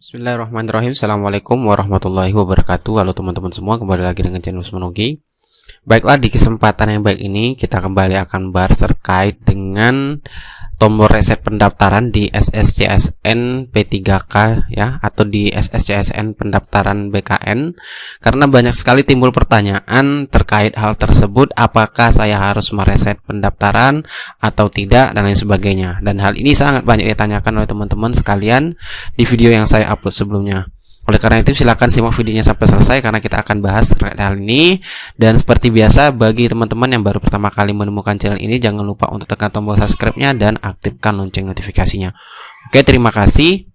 Bismillahirrahmanirrahim. Assalamualaikum warahmatullahi wabarakatuh. Halo teman-teman semua, kembali lagi dengan channel Usmonogi. Baiklah, di kesempatan yang baik ini kita kembali akan bahas terkait dengan tombol reset pendaftaran di SSCSN P3K ya, atau di SSCSN pendaftaran BKN, karena banyak sekali timbul pertanyaan terkait hal tersebut, apakah saya harus mereset pendaftaran atau tidak dan lain sebagainya. Dan hal ini sangat banyak ditanyakan oleh teman-teman sekalian di video yang saya upload sebelumnya. Oleh karena itu silakan simak videonya sampai selesai karena kita akan bahas terkait hal ini. Dan seperti biasa, bagi teman-teman yang baru pertama kali menemukan channel ini, jangan lupa untuk tekan tombol subscribe-nya dan aktifkan lonceng notifikasinya. Oke, terima kasih.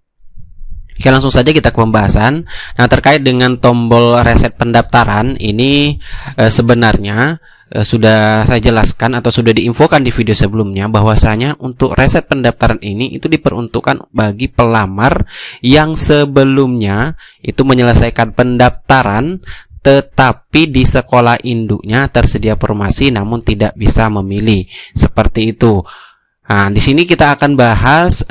Oke, langsung saja kita ke pembahasan. Nah, terkait dengan tombol reset pendaftaran ini sebenarnya sudah saya jelaskan atau sudah diinfokan di video sebelumnya bahwasanya untuk reset pendaftaran ini itu diperuntukkan bagi pelamar yang sebelumnya itu menyelesaikan pendaftaran tetapi di sekolah induknya tersedia formasi namun tidak bisa memilih, seperti itu. Nah, di sini kita akan bahas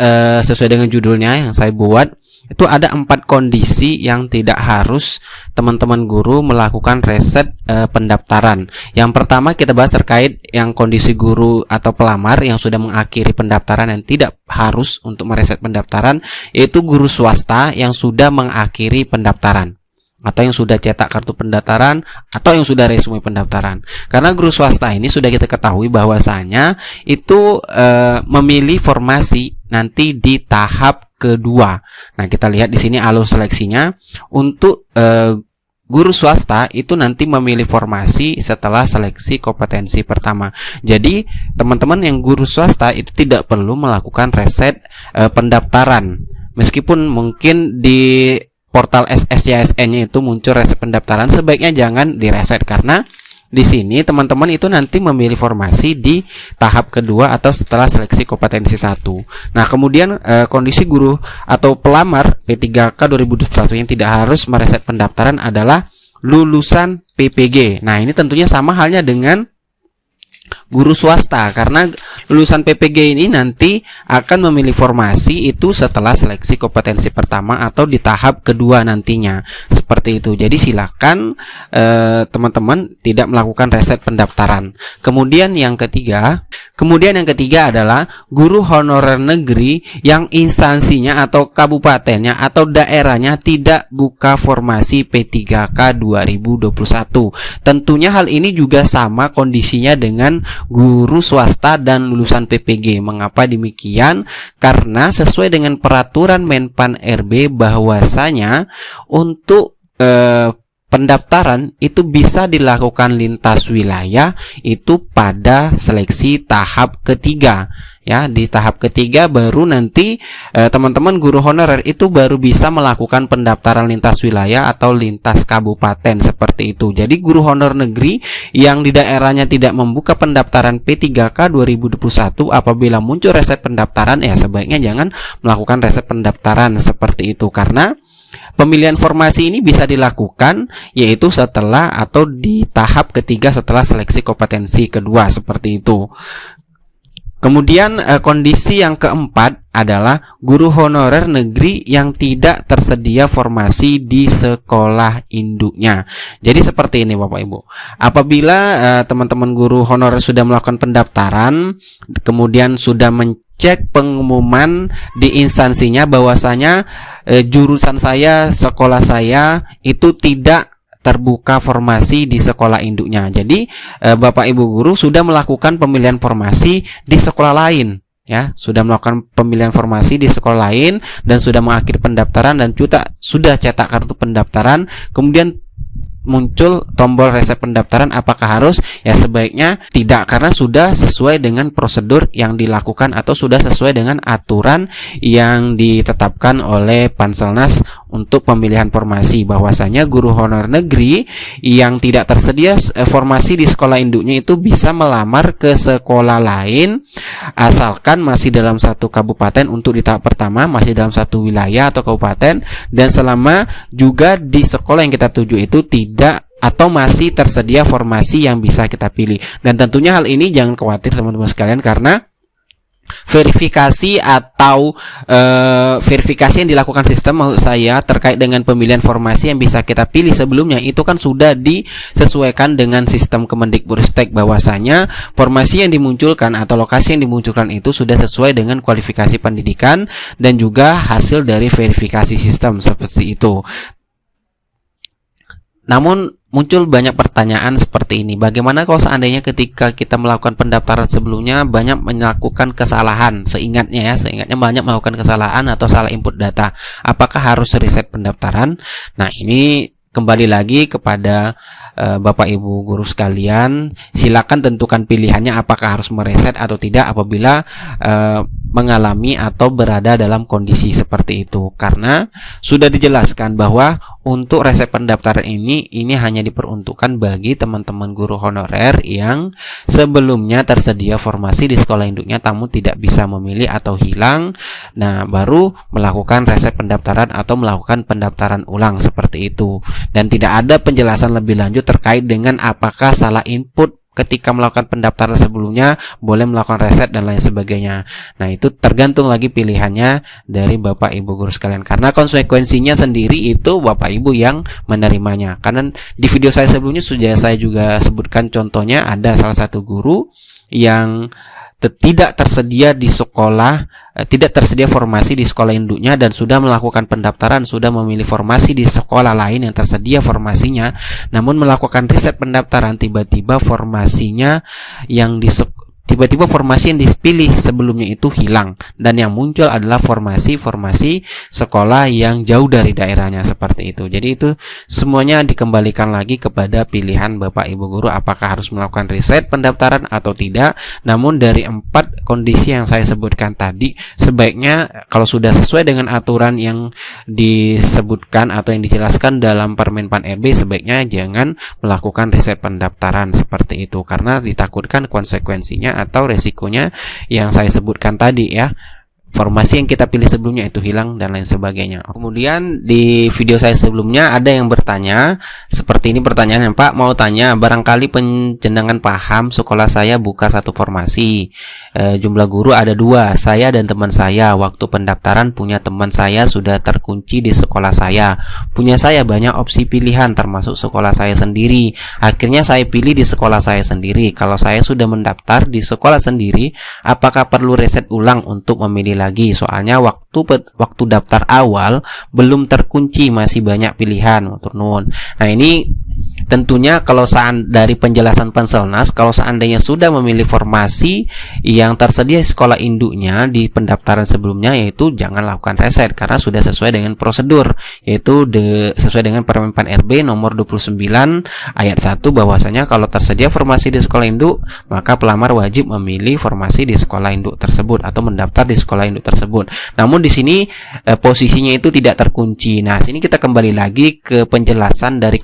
sesuai dengan judulnya yang saya buat. Itu ada 4 kondisi yang tidak harus teman-teman guru melakukan reset pendaftaran. Yang pertama kita bahas terkait yang kondisi guru atau pelamar yang sudah mengakhiri pendaftaran dan tidak harus untuk mereset pendaftaran, yaitu guru swasta yang sudah mengakhiri pendaftaran atau yang sudah cetak kartu pendaftaran atau yang sudah resume pendaftaran. Karena guru swasta ini sudah kita ketahui bahwasanya itu memilih formasi nanti di tahap kedua. Nah, kita lihat di sini alur seleksinya. Untuk guru swasta itu nanti memilih formasi setelah seleksi kompetensi pertama. Jadi, teman-teman yang guru swasta itu tidak perlu melakukan reset pendaftaran. Meskipun mungkin di portal SSCSN-nya itu muncul reset pendaftaran, sebaiknya jangan direset karena di sini teman-teman itu nanti memilih formasi di tahap kedua atau setelah seleksi kompetensi 1. Nah, kemudian kondisi guru atau pelamar P3K 2021 yang tidak harus mereset pendaftaran adalah lulusan PPG. Nah, ini tentunya sama halnya dengan guru swasta, karena lulusan PPG ini nanti akan memilih formasi itu setelah seleksi kompetensi pertama atau di tahap kedua nantinya, seperti itu. Jadi silakan teman-teman tidak melakukan reset pendaftaran. Kemudian yang ketiga adalah guru honorer negeri yang instansinya atau kabupatennya atau daerahnya tidak buka formasi P3K 2021. Tentunya hal ini juga sama kondisinya dengan guru swasta dan lulusan PPG. Mengapa demikian? Karena sesuai dengan peraturan Menpan RB bahwasanya untuk pendaftaran itu bisa dilakukan lintas wilayah itu pada seleksi tahap ketiga. Ya, di tahap ketiga baru nanti teman-teman guru honorer itu baru bisa melakukan pendaftaran lintas wilayah atau lintas kabupaten, seperti itu. Jadi guru honor negeri yang di daerahnya tidak membuka pendaftaran P3K 2021, apabila muncul reset pendaftaran ya sebaiknya jangan melakukan reset pendaftaran, seperti itu. Karena pemilihan formasi ini bisa dilakukan yaitu setelah atau di tahap ketiga setelah seleksi kompetensi kedua, seperti itu. Kemudian kondisi yang keempat adalah guru honorer negeri yang tidak tersedia formasi di sekolah induknya. Jadi seperti ini Bapak Ibu. Apabila teman-teman guru honorer sudah melakukan pendaftaran, kemudian sudah cek pengumuman di instansinya bahwasanya jurusan saya, sekolah saya itu tidak terbuka formasi di sekolah induknya. Jadi Bapak Ibu guru sudah melakukan pemilihan formasi di sekolah lain, ya, sudah melakukan pemilihan formasi di sekolah lain dan sudah mengakhiri pendaftaran dan sudah cetak kartu pendaftaran, kemudian muncul tombol reset pendaftaran, apakah harus? Ya sebaiknya tidak, karena sudah sesuai dengan prosedur yang dilakukan atau sudah sesuai dengan aturan yang ditetapkan oleh Panselnas untuk pemilihan formasi, bahwasanya guru honor negeri yang tidak tersedia formasi di sekolah induknya itu bisa melamar ke sekolah lain asalkan masih dalam satu kabupaten untuk di tahap pertama, masih dalam satu wilayah atau kabupaten, dan selama juga di sekolah yang kita tuju itu tidak atau masih tersedia formasi yang bisa kita pilih. Dan tentunya hal ini jangan khawatir teman-teman sekalian, karena verifikasi atau verifikasi yang dilakukan sistem, maksud saya terkait dengan pemilihan formasi yang bisa kita pilih sebelumnya itu kan sudah disesuaikan dengan sistem Kemendikbudristek, bahwasanya formasi yang dimunculkan atau lokasi yang dimunculkan itu sudah sesuai dengan kualifikasi pendidikan dan juga hasil dari verifikasi sistem seperti itu. Namun muncul banyak pertanyaan seperti ini. Bagaimana kalau seandainya ketika kita melakukan pendaftaran sebelumnya banyak melakukan kesalahan, seingatnya banyak melakukan kesalahan atau salah input data. Apakah harus reset pendaftaran? Nah, ini kembali lagi kepada Bapak Ibu guru sekalian. Silakan tentukan pilihannya apakah harus mereset atau tidak apabila mengalami atau berada dalam kondisi seperti itu, karena sudah dijelaskan bahwa untuk reset pendaftaran ini hanya diperuntukkan bagi teman-teman guru honorer yang sebelumnya tersedia formasi di sekolah induknya namun tidak bisa memilih atau hilang. Nah, baru melakukan reset pendaftaran atau melakukan pendaftaran ulang seperti itu, dan tidak ada penjelasan lebih lanjut terkait dengan apakah salah input ketika melakukan pendaftaran sebelumnya boleh melakukan reset dan lain sebagainya. Nah, itu tergantung lagi pilihannya dari Bapak Ibu guru sekalian, karena konsekuensinya sendiri itu Bapak Ibu yang menerimanya. Karena di video saya sebelumnya sudah saya juga sebutkan contohnya, ada salah satu guru yang tidak tersedia di sekolah, tidak tersedia formasi di sekolah induknya dan sudah melakukan pendaftaran, sudah memilih formasi di sekolah lain yang tersedia formasinya, namun melakukan riset pendaftaran tiba-tiba formasi yang dipilih sebelumnya itu hilang, dan yang muncul adalah formasi sekolah yang jauh dari daerahnya seperti itu. Jadi itu semuanya dikembalikan lagi kepada pilihan Bapak Ibu guru apakah harus melakukan riset pendaftaran atau tidak. Namun dari 4 kondisi yang saya sebutkan tadi, sebaiknya kalau sudah sesuai dengan aturan yang disebutkan atau yang dijelaskan dalam Permen Pan RB, sebaiknya jangan melakukan riset pendaftaran seperti itu, karena ditakutkan konsekuensinya atau resikonya yang saya sebutkan tadi ya, formasi yang kita pilih sebelumnya itu hilang dan lain sebagainya. Kemudian di video saya sebelumnya ada yang bertanya seperti ini pertanyaannya, Pak, mau tanya, barangkali penjenengan paham sekolah saya buka satu formasi, jumlah guru ada 2, saya dan teman saya. Waktu pendaftaran punya teman saya sudah terkunci di sekolah saya, punya saya banyak opsi pilihan termasuk sekolah saya sendiri. Akhirnya saya pilih di sekolah saya sendiri. Kalau saya sudah mendaftar di sekolah sendiri, apakah perlu reset ulang untuk memilih lagi? Soalnya waktu daftar awal belum terkunci, masih banyak pilihan. Nah, ini tentunya kalau dari penjelasan Penselnas, kalau seandainya sudah memilih formasi yang tersedia di sekolah induknya di pendaftaran sebelumnya, yaitu jangan lakukan reset karena sudah sesuai dengan prosedur, yaitu sesuai dengan Permen Pan RB nomor 29 ayat 1, bahwasanya kalau tersedia formasi di sekolah induk, maka pelamar wajib memilih formasi di sekolah induk tersebut atau mendaftar di sekolah induk tersebut. Namun di sini posisinya itu tidak terkunci. Nah, sini kita kembali lagi ke penjelasan dari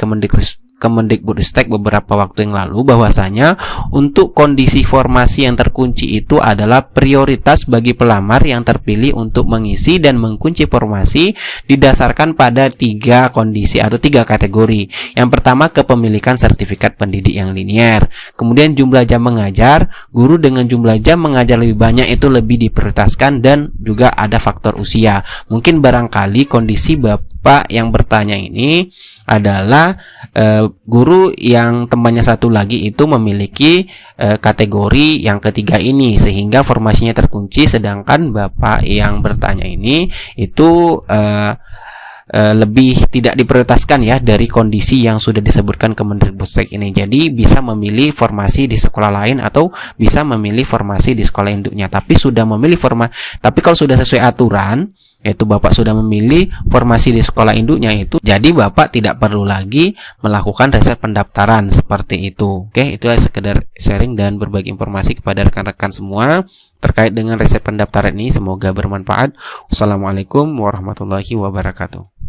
Kemendikbudristek beberapa waktu yang lalu, bahwasanya untuk kondisi formasi yang terkunci itu adalah prioritas bagi pelamar yang terpilih untuk mengisi dan mengunci formasi didasarkan pada 3 kondisi atau 3 kategori. Yang pertama, kepemilikan sertifikat pendidik yang linier. Kemudian jumlah jam mengajar, guru dengan jumlah jam mengajar lebih banyak itu lebih diprioritaskan, dan juga ada faktor usia. Mungkin barangkali kondisi Bapak yang bertanya ini adalah guru yang temannya satu lagi itu memiliki kategori yang ketiga ini, sehingga formasinya terkunci, sedangkan Bapak yang bertanya ini itu lebih tidak diprioritaskan ya dari kondisi yang sudah disebutkan Kemendikbudristek ini. Jadi bisa memilih formasi di sekolah lain atau bisa memilih formasi di sekolah induknya. Tapi kalau sudah sesuai aturan, yaitu Bapak sudah memilih formasi di sekolah induknya itu, jadi Bapak tidak perlu lagi melakukan reset pendaftaran seperti itu. Oke, itulah sekedar sharing dan berbagi informasi kepada rekan-rekan semua terkait dengan reset pendaftaran ini. Semoga bermanfaat. Wassalamualaikum warahmatullahi wabarakatuh.